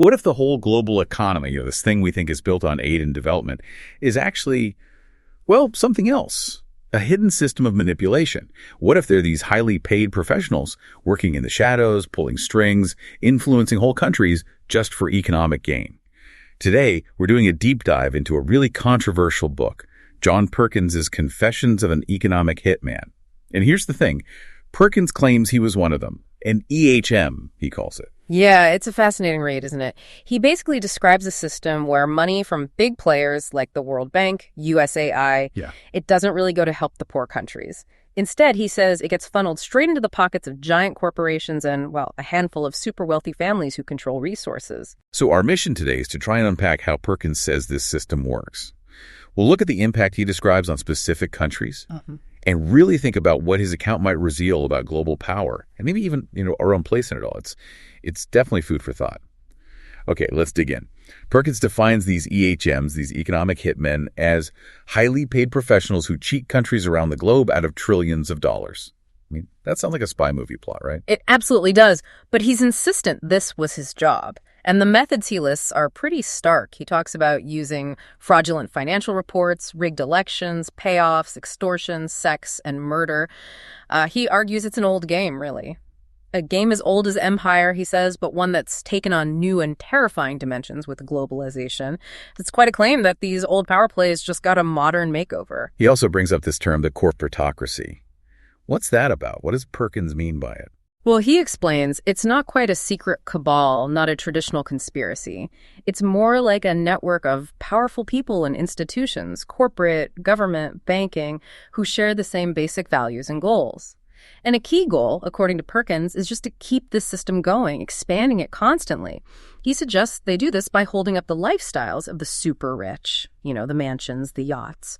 What if the whole global economy, this thing we think is built on aid and development, is actually, well, something else? A hidden system of manipulation. What if there are these highly paid professionals working in the shadows, pulling strings, influencing whole countries just for economic gain? Today, we're doing a deep dive into a really controversial book, John Perkins' Confessions of an Economic Hitman. And here's the thing. Perkins claims he was one of them. An EHM, he calls it. Yeah, it's a fascinating read, isn't it? He basically describes a system where money from big players like the World Bank, USAI, it doesn't really go to help the poor countries. Instead, he says it gets funneled straight into the pockets of giant corporations and, well, a handful of super wealthy families who control resources. So our mission today is to try and unpack how Perkins says this system works. We'll look at the impact he describes on specific countries and really think about what his account might reveal about global power and maybe even, our own place in it all. It's definitely food for thought. Okay, let's dig in. Perkins defines these EHMs, these economic hitmen, as highly paid professionals who cheat countries around the globe out of trillions of dollars. I mean, that sounds like a spy movie plot, right? It absolutely does, but he's insistent this was his job. And the methods he lists are pretty stark. He talks about using fraudulent financial reports, rigged elections, payoffs, extortion, sex, and murder. He argues it's an old game, really. A game as old as empire, he says, but one that's taken on new and terrifying dimensions with globalization. It's quite a claim that these old power plays just got a modern makeover. He also brings up this term, the corporatocracy. What's that about? What does Perkins mean by it? Well, he explains it's not quite a secret cabal, not a traditional conspiracy. It's more like a network of powerful people and institutions, corporate, government, banking, who share the same basic values and goals. And a key goal, according to Perkins, is just to keep this system going, expanding it constantly. He suggests they do this by holding up the lifestyles of the super rich, the mansions, the yachts,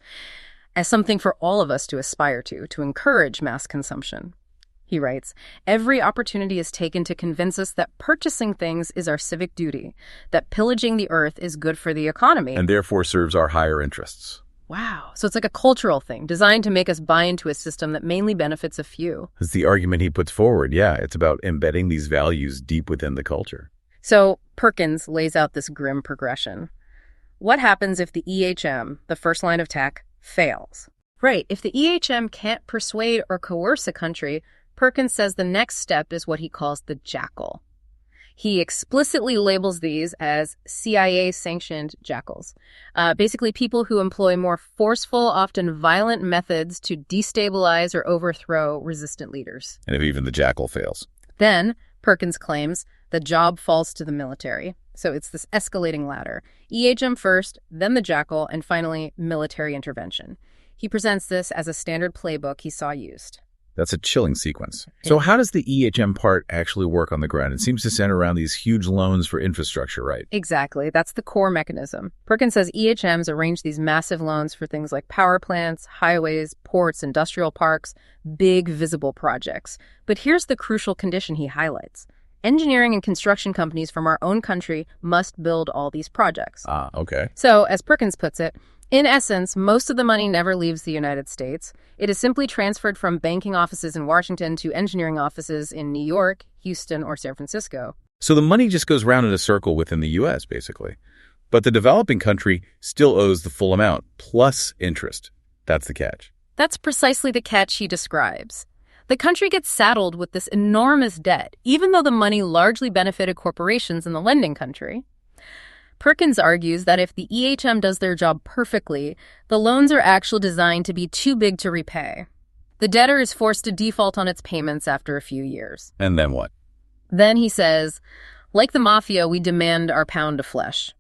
as something for all of us to aspire to encourage mass consumption. He writes, every opportunity is taken to convince us that purchasing things is our civic duty, that pillaging the earth is good for the economy. And therefore serves our higher interests. Wow. So it's like a cultural thing designed to make us buy into a system that mainly benefits a few. That's the argument he puts forward. Yeah, it's about embedding these values deep within the culture. So Perkins lays out this grim progression. What happens if the EHM, the first line of tech, fails? Right. If the EHM can't persuade or coerce a country, Perkins says the next step is what he calls the jackal. He explicitly labels these as CIA-sanctioned jackals, basically people who employ more forceful, often violent methods to destabilize or overthrow resistant leaders. And if even the jackal fails? Then, Perkins claims, the job falls to the military. So it's this escalating ladder. EHM first, then the jackal, and finally military intervention. He presents this as a standard playbook he saw used. That's a chilling sequence. So how does the EHM part actually work on the ground? It seems to center around these huge loans for infrastructure, right? Exactly. That's the core mechanism. Perkins says EHMs arrange these massive loans for things like power plants, highways, ports, industrial parks, big visible projects. But here's the crucial condition he highlights. Engineering and construction companies from our own country must build all these projects. Okay. So, as Perkins puts it, in essence, most of the money never leaves the United States. It is simply transferred from banking offices in Washington to engineering offices in New York, Houston, or San Francisco. So the money just goes round in a circle within the U.S., basically. But the developing country still owes the full amount, plus interest. That's the catch. That's precisely the catch he describes. The country gets saddled with this enormous debt, even though the money largely benefited corporations in the lending country. Perkins argues that if the EHM does their job perfectly, the loans are actually designed to be too big to repay. The debtor is forced to default on its payments after a few years. And then what? Then he says, like the mafia, we demand our pound of flesh.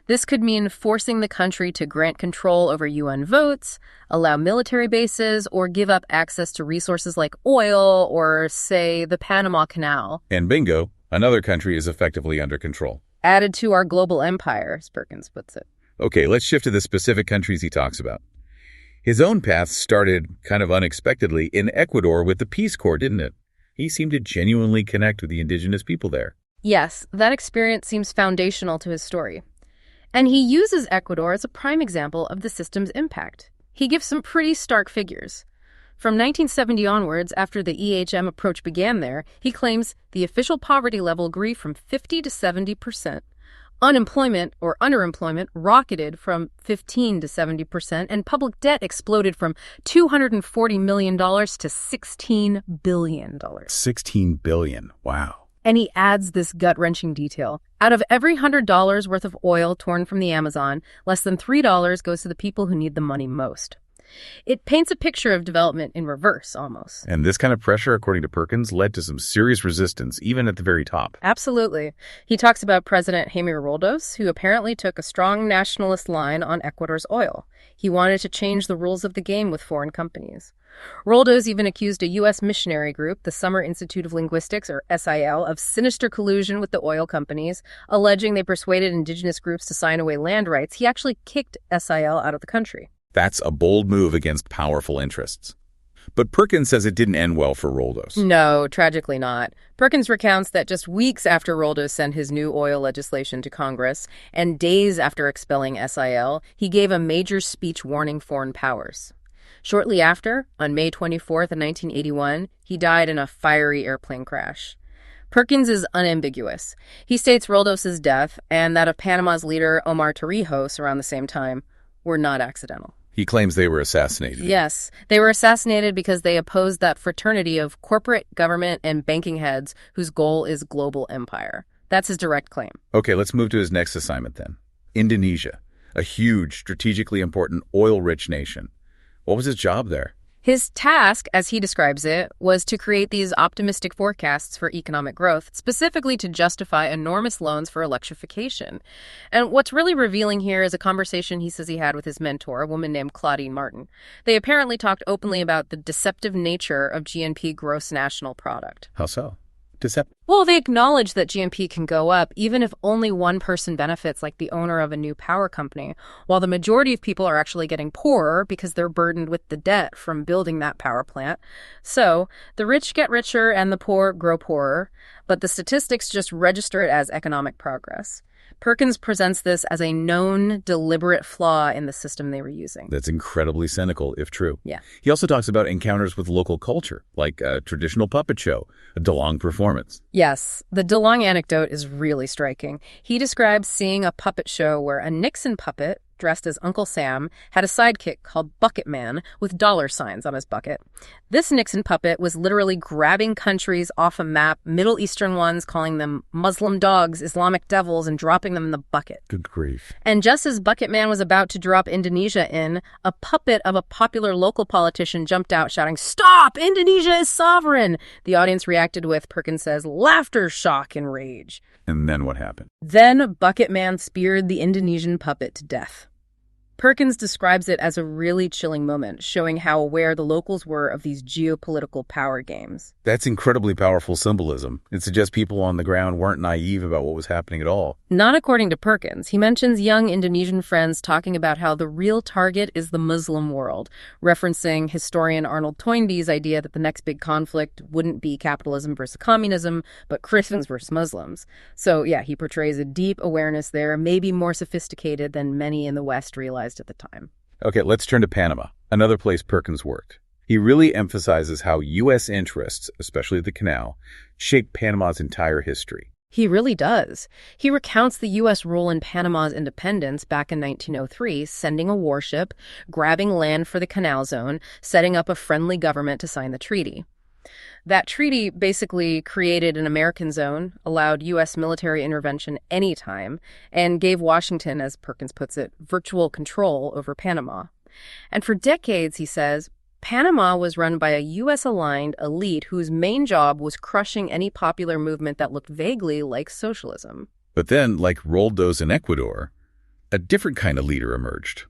This could mean forcing the country to grant control over UN votes, allow military bases, or give up access to resources like oil or, say, the Panama Canal. And bingo, another country is effectively under control. Added to our global empire, as Perkins puts it. Okay, let's shift to the specific countries he talks about. His own path started kind of unexpectedly in Ecuador with the Peace Corps, didn't it? He seemed to genuinely connect with the indigenous people there. Yes, that experience seems foundational to his story. And he uses Ecuador as a prime example of the system's impact. He gives some pretty stark figures. From 1970 onwards, after the EHM approach began there, he claims the official poverty level grew from 50 to 70%, Unemployment, or underemployment, rocketed from 15 to 70%, and public debt exploded from $240 million to $16 billion. $16 billion. Wow. And he adds this gut-wrenching detail. Out of every $100 worth of oil torn from the Amazon, less than $3 goes to the people who need the money most. It paints a picture of development in reverse, almost. And this kind of pressure, according to Perkins, led to some serious resistance, even at the very top. Absolutely. He talks about President Jaime Roldos, who apparently took a strong nationalist line on Ecuador's oil. He wanted to change the rules of the game with foreign companies. Roldos even accused a U.S. missionary group, the Summer Institute of Linguistics, or SIL, of sinister collusion with the oil companies, alleging they persuaded indigenous groups to sign away land rights. He actually kicked SIL out of the country. That's a bold move against powerful interests. But Perkins says it didn't end well for Roldos. No, tragically not. Perkins recounts that just weeks after Roldos sent his new oil legislation to Congress, and days after expelling SIL, he gave a major speech warning foreign powers. Shortly after, on May 24th, 1981, he died in a fiery airplane crash. Perkins is unambiguous. He states Roldos' death, and that of Panama's leader Omar Torrijos around the same time, were not accidental. He claims they were assassinated. Yes, they were assassinated because they opposed that fraternity of corporate, government, and banking heads whose goal is global empire. That's his direct claim. Okay, let's move to his next assignment then. Indonesia, a huge, strategically important, oil-rich nation. What was his job there? His task, as he describes it, was to create these optimistic forecasts for economic growth, specifically to justify enormous loans for electrification. And what's really revealing here is a conversation he says he had with his mentor, a woman named Claudine Martin. They apparently talked openly about the deceptive nature of GNP gross national product. How so? Deceptive. Well, they acknowledge that GNP can go up even if only one person benefits, like the owner of a new power company, while the majority of people are actually getting poorer because they're burdened with the debt from building that power plant. So the rich get richer and the poor grow poorer, but the statistics just register it as economic progress. Perkins presents this as a known, deliberate flaw in the system they were using. That's incredibly cynical, if true. Yeah. He also talks about encounters with local culture, like a traditional puppet show, a DeLong performance. Yes, the DeLong anecdote is really striking. He describes seeing a puppet show where a Nixon puppet, dressed as Uncle Sam, had a sidekick called Bucket Man with dollar signs on his bucket. This Nixon puppet was literally grabbing countries off a map, Middle Eastern ones, calling them Muslim dogs, Islamic devils, and dropping them in the bucket. Good grief. And just as Bucket Man was about to drop Indonesia in, a puppet of a popular local politician jumped out shouting, "Stop! Indonesia is sovereign!" The audience reacted with, Perkins says, laughter, shock, and rage. And then what happened? Then Bucket Man speared the Indonesian puppet to death. Perkins describes it as a really chilling moment, showing how aware the locals were of these geopolitical power games. That's incredibly powerful symbolism. It suggests people on the ground weren't naive about what was happening at all. Not according to Perkins. He mentions young Indonesian friends talking about how the real target is the Muslim world, referencing historian Arnold Toynbee's idea that the next big conflict wouldn't be capitalism versus communism, but Christians versus Muslims. So yeah, he portrays a deep awareness there, maybe more sophisticated than many in the West realized at the time. Okay, let's turn to Panama, another place Perkins worked. He really emphasizes how U.S. interests, especially the canal, shaped Panama's entire history. He really does. He recounts the U.S. role in Panama's independence back in 1903, sending a warship, grabbing land for the canal zone, setting up a friendly government to sign the treaty. That treaty basically created an American zone, allowed U.S. military intervention anytime, and gave Washington, as Perkins puts it, virtual control over Panama. And for decades, he says, Panama was run by a U.S.-aligned elite whose main job was crushing any popular movement that looked vaguely like socialism. But then, like Roldos in Ecuador, a different kind of leader emerged.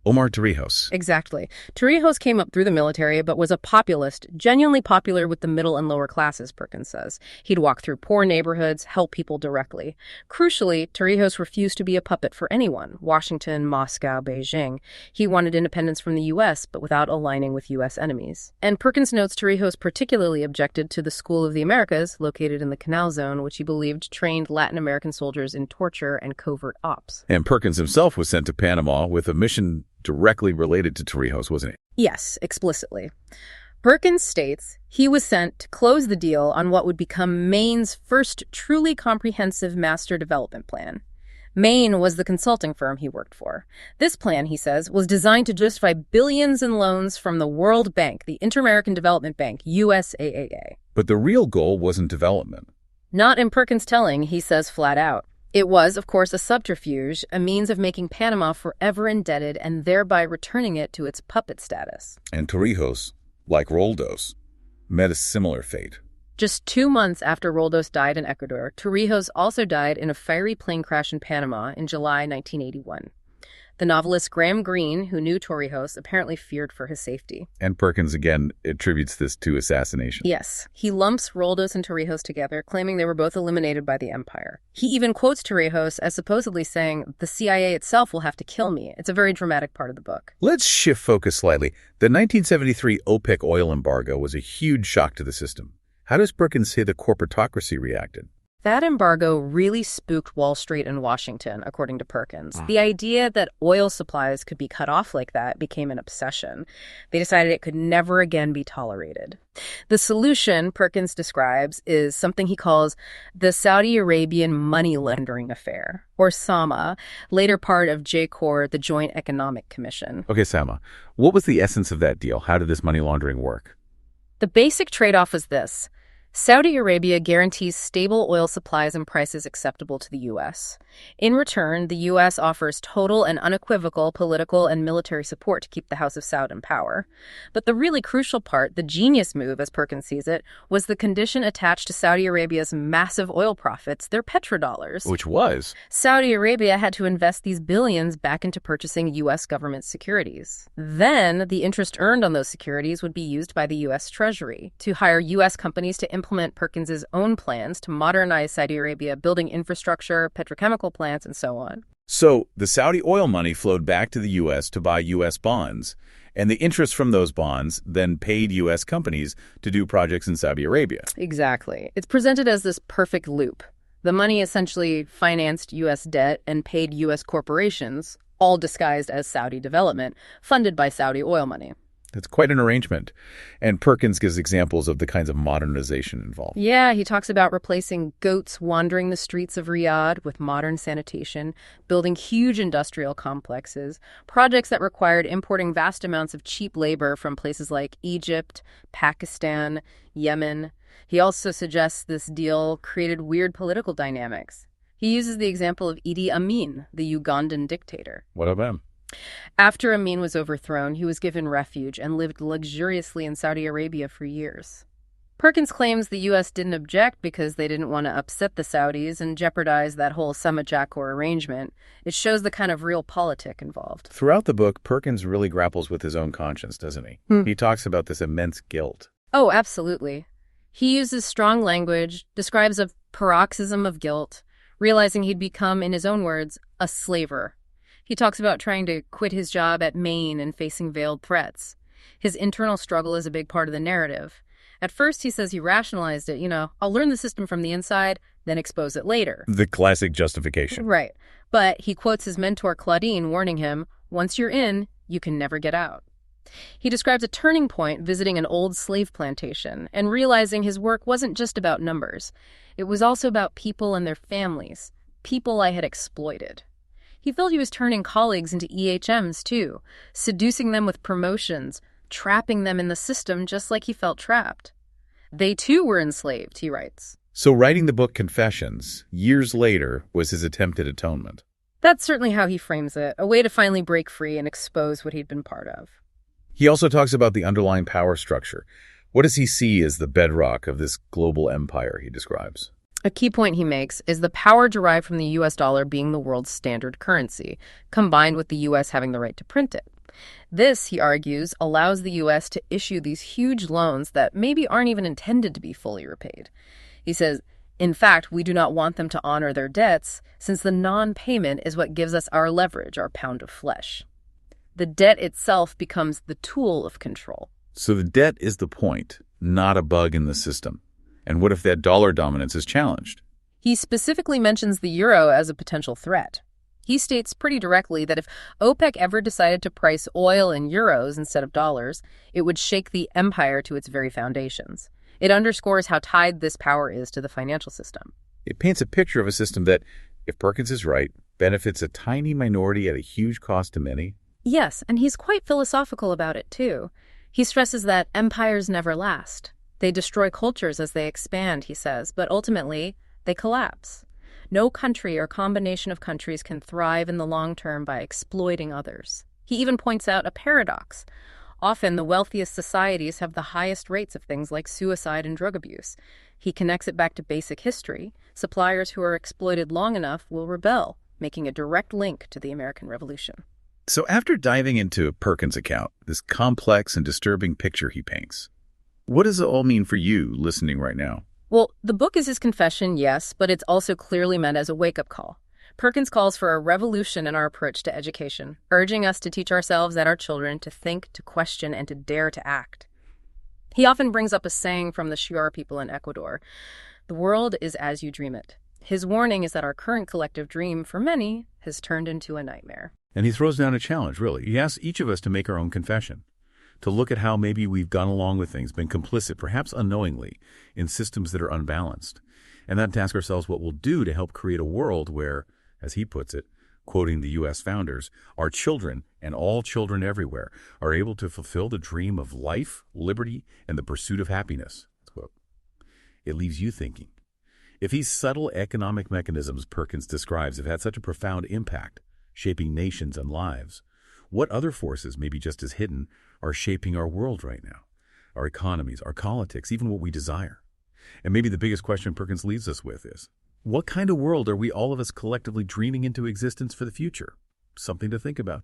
Omar Torrijos. Exactly. Torrijos came up through the military, but was a populist, genuinely popular with the middle and lower classes, Perkins says. He'd walk through poor neighborhoods, help people directly. Crucially, Torrijos refused to be a puppet for anyone, Washington, Moscow, Beijing. He wanted independence from the U.S., but without aligning with U.S. enemies. And Perkins notes Torrijos particularly objected to the School of the Americas, located in the Canal Zone, which he believed trained Latin American soldiers in torture and covert ops. And Perkins himself was sent to Panama with a mission directly related to Torrijos, wasn't it? Yes, explicitly. Perkins states he was sent to close the deal on what would become Maine's first truly comprehensive master development plan. Maine was the consulting firm he worked for. This plan, he says, was designed to justify billions in loans from the World Bank, the Inter-American Development Bank, USAAA. But the real goal wasn't development. Not in Perkins' telling, he says flat out. It was, of course, a subterfuge, a means of making Panama forever indebted and thereby returning it to its puppet status. And Torrijos, like Roldos, met a similar fate. Just 2 months after Roldos died in Ecuador, Torrijos also died in a fiery plane crash in Panama in July 1981. The novelist Graham Greene, who knew Torrijos, apparently feared for his safety. And Perkins, again, attributes this to assassination. Yes. He lumps Roldos and Torrijos together, claiming they were both eliminated by the empire. He even quotes Torrijos as supposedly saying, "The CIA itself will have to kill me." It's a very dramatic part of the book. Let's shift focus slightly. The 1973 OPEC oil embargo was a huge shock to the system. How does Perkins say the corporatocracy reacted? That embargo really spooked Wall Street and Washington, according to Perkins. The idea that oil supplies could be cut off like that became an obsession. They decided it could never again be tolerated. The solution, Perkins describes, is something he calls the Saudi Arabian money laundering affair, or SAMA, later part of JCOR, the Joint Economic Commission. Okay, Sama, what was the essence of that deal? How did this money laundering work? The basic trade-off was this. Saudi Arabia guarantees stable oil supplies and prices acceptable to the U.S. In return, the U.S. offers total and unequivocal political and military support to keep the House of Saud in power. But the really crucial part, the genius move, as Perkins sees it, was the condition attached to Saudi Arabia's massive oil profits, their petrodollars. Which was? Saudi Arabia had to invest these billions back into purchasing U.S. government securities. Then, the interest earned on those securities would be used by the U.S. Treasury to hire U.S. companies to implement Perkins's own plans to modernize Saudi Arabia, building infrastructure, petrochemical plants, and so on. So the Saudi oil money flowed back to the U.S. to buy U.S. bonds, and the interest from those bonds then paid U.S. companies to do projects in Saudi Arabia. Exactly. It's presented as this perfect loop. The money essentially financed U.S. debt and paid U.S. corporations, all disguised as Saudi development, funded by Saudi oil money. It's quite an arrangement. And Perkins gives examples of the kinds of modernization involved. Yeah, he talks about replacing goats wandering the streets of Riyadh with modern sanitation, building huge industrial complexes, projects that required importing vast amounts of cheap labor from places like Egypt, Pakistan, Yemen. He also suggests this deal created weird political dynamics. He uses the example of Idi Amin, the Ugandan dictator. What of him? After Amin was overthrown, he was given refuge and lived luxuriously in Saudi Arabia for years. Perkins claims the U.S. didn't object because they didn't want to upset the Saudis and jeopardize that whole Sama-Jakor arrangement. It shows the kind of real politic involved. Throughout the book, Perkins really grapples with his own conscience, doesn't he? He talks about this immense guilt. Oh, absolutely. He uses strong language, describes a paroxysm of guilt, realizing he'd become, in his own words, a slaver. He talks about trying to quit his job at Maine and facing veiled threats. His internal struggle is a big part of the narrative. At first, he says he rationalized it. I'll learn the system from the inside, then expose it later. The classic justification. Right. But he quotes his mentor Claudine, warning him, once you're in, you can never get out. He describes a turning point visiting an old slave plantation and realizing his work wasn't just about numbers. It was also about people and their families, people I had exploited. He felt he was turning colleagues into EHMs, too, seducing them with promotions, trapping them in the system just like he felt trapped. They, too, were enslaved, he writes. So writing the book Confessions, years later, was his attempt at atonement. That's certainly how he frames it, a way to finally break free and expose what he'd been part of. He also talks about the underlying power structure. What does he see as the bedrock of this global empire he describes? A key point he makes is the power derived from the U.S. dollar being the world's standard currency, combined with the U.S. having the right to print it. This, he argues, allows the U.S. to issue these huge loans that maybe aren't even intended to be fully repaid. He says, in fact, we do not want them to honor their debts, since the non-payment is what gives us our leverage, our pound of flesh. The debt itself becomes the tool of control. So the debt is the point, not a bug in the system. And what if that dollar dominance is challenged? He specifically mentions the euro as a potential threat. He states pretty directly that if OPEC ever decided to price oil in euros instead of dollars, it would shake the empire to its very foundations. It underscores how tied this power is to the financial system. It paints a picture of a system that If Perkins is right, benefits a tiny minority at a huge cost to many. Yes, and he's quite philosophical about it, too. He stresses that empires never last. They destroy cultures as they expand, he says, but ultimately, they collapse. No country or combination of countries can thrive in the long term by exploiting others. He even points out a paradox. Often, the wealthiest societies have the highest rates of things like suicide and drug abuse. He connects it back to basic history. Suppliers who are exploited long enough will rebel, making a direct link to the American Revolution. So after diving into Perkins' account, this complex and disturbing picture he paints, what does it all mean for you listening right now? Well, the book is his confession, yes, but it's also clearly meant as a wake-up call. Perkins calls for a revolution in our approach to education, urging us to teach ourselves and our children to think, to question, and to dare to act. He often brings up a saying from the Shiar people in Ecuador: "The world is as you dream it." His warning is that our current collective dream, for many, has turned into a nightmare. And he throws down a challenge, really. He asks each of us to make our own confession, to look at how maybe we've gone along with things, been complicit, perhaps unknowingly, in systems that are unbalanced, and then to ask ourselves what we'll do to help create a world where, as he puts it, quoting the U.S. founders, our children and all children everywhere are able to fulfill the dream of life, liberty, and the pursuit of happiness. Quote. It leaves you thinking. If these subtle economic mechanisms Perkins describes have had such a profound impact, shaping nations and lives, what other forces, maybe just as hidden, are shaping our world right now? Our economies, our politics, even what we desire. And maybe the biggest question Perkins leaves us with is, what kind of world are we all of us collectively dreaming into existence for the future? Something to think about.